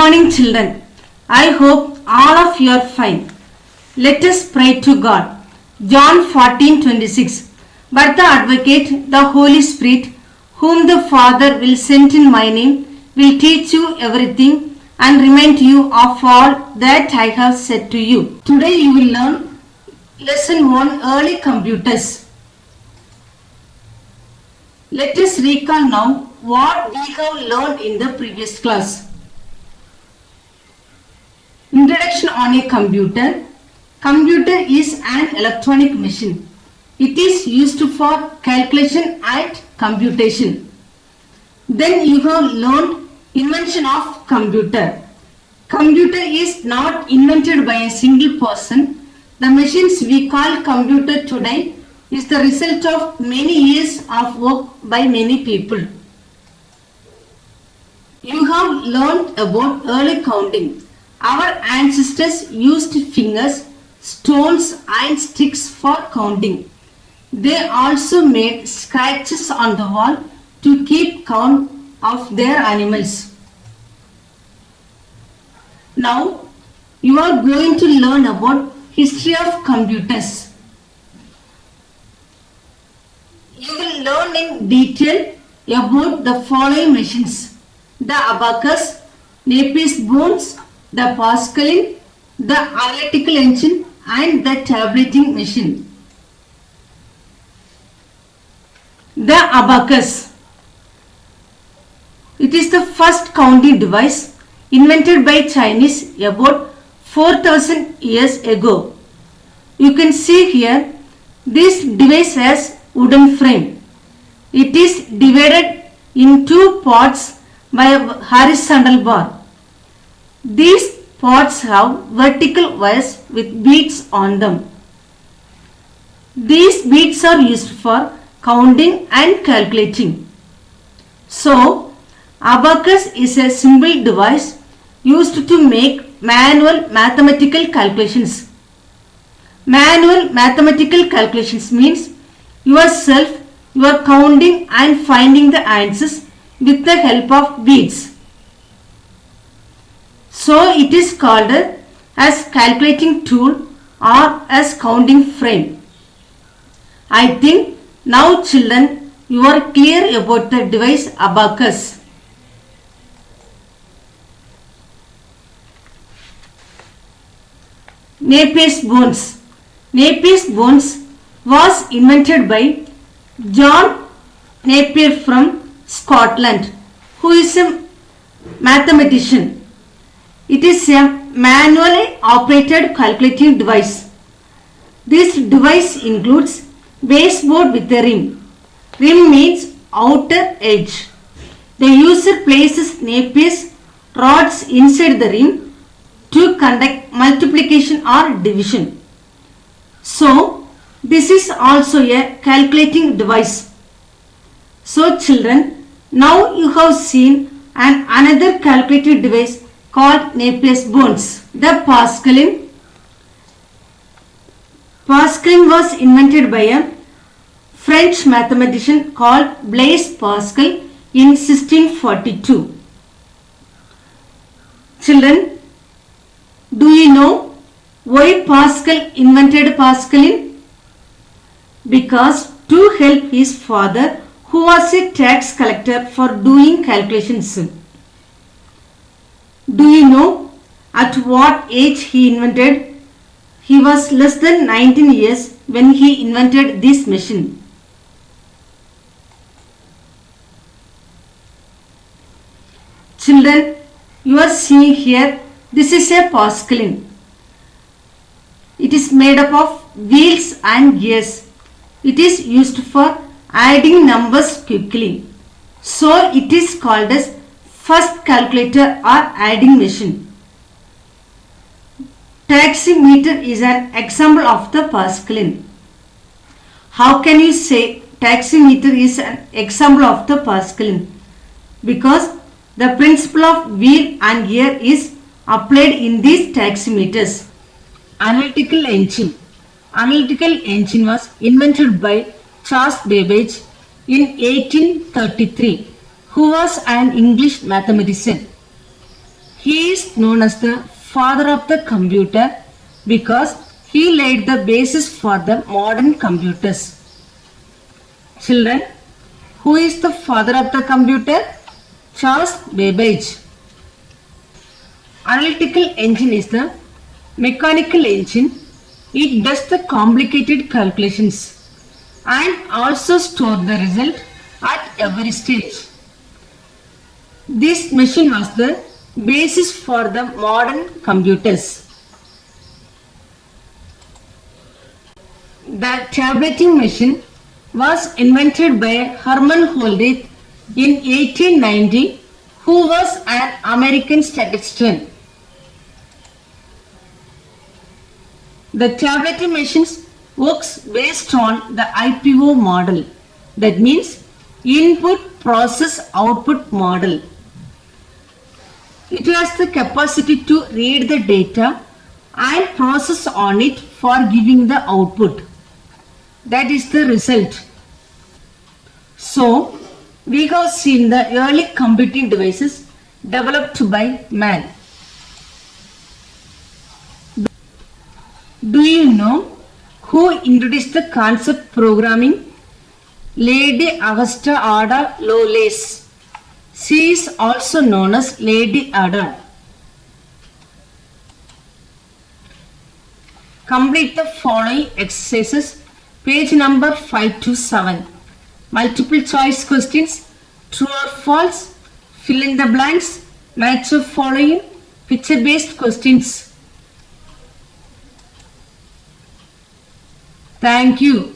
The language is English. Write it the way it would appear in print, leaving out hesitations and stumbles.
morning, children. I hope all of you are fine. Let us pray to God. John 14:26. But the Advocate, the Holy Spirit, whom the Father will send in my name, will teach you everything and remind you of all that I have said to you. Today you will learn Lesson 1, Early Computers. Let us recall now what we have learned in the previous class. Introduction on a computer. Computer is an electronic machine. It is used for calculation and computation. Then you have learned invention of computer. Computer is not invented by a single person. The machines we call computer today is the result of many years of work by many people. You have learned about early counting. Our ancestors used fingers, stones and sticks for counting. They also made scratches on the wall to keep count of their animals. Now you are going to learn about history of computers. You will learn in detail about the following machines: the abacus, Napier's bones, the Pascaline, the analytical engine and the tabulating machine. The abacus. It is the first counting device invented by Chinese about 4000 years ago. You can see here this device has wooden frame. It is divided in two parts by a horizontal bar. These parts have vertical wires with beads on them. These beads are used for counting and calculating. So, abacus is a simple device used to make manual mathematical calculations. Manual mathematical calculations means you are counting and finding the answers with the help of beads. So it is called as calculating tool or as counting frame. I think now children you are clear about the device abacus. Napier's bones. Napier's bones was invented by John Napier from Scotland, who is a mathematician. It is a manually operated calculating device. This device includes baseboard with a rim. Rim means outer edge. The user places Napier's rods inside the rim to conduct multiplication or division. So, this is also a calculating device. So children, now you have seen another calculating device called Napier's bones. The Pascaline. Pascaline was invented by a French mathematician called Blaise Pascal in 1642. Children, do you know why Pascal invented Pascaline? Because to help his father, who was a tax collector, for doing calculations. Do you know at what age he invented? He was less than 19 years when he invented this machine. Children, you are seeing here, this is a Pascaline. It is made up of wheels and gears. It is used for adding numbers quickly. So it is called as first calculator or adding machine. Taximeter is an example of the Pascaline. How can you say taximeter is an example of the Pascaline? Because the principle of wheel and gear is applied in these taximeters. Analytical engine. Analytical engine was invented by Charles Babbage in 1833, who was an English mathematician. He is is known as the father of the computer because he laid the basis for the modern computers. Children, who is the father of the computer? Charles Babbage. Analytical engine is the mechanical engine. It does the complicated calculations and also store the result at every stage. This machine was the basis for the modern computers. The tabulating machine was invented by Herman Holderith in 1890, who was an American statistician. The tabulating machines works based on the IPO model, that means input process output model. It has the capacity to read the data and process on it for giving the output. That is the result. So, we have seen the early computing devices developed by man. Do you know who introduced the concept programming? Lady Augusta Ada Lovelace. She is also known as Lady Ada. Complete the following exercises. Page number 5 to 7. Multiple choice questions. True or false? Fill in the blanks. Match the following. Picture based questions. Thank you.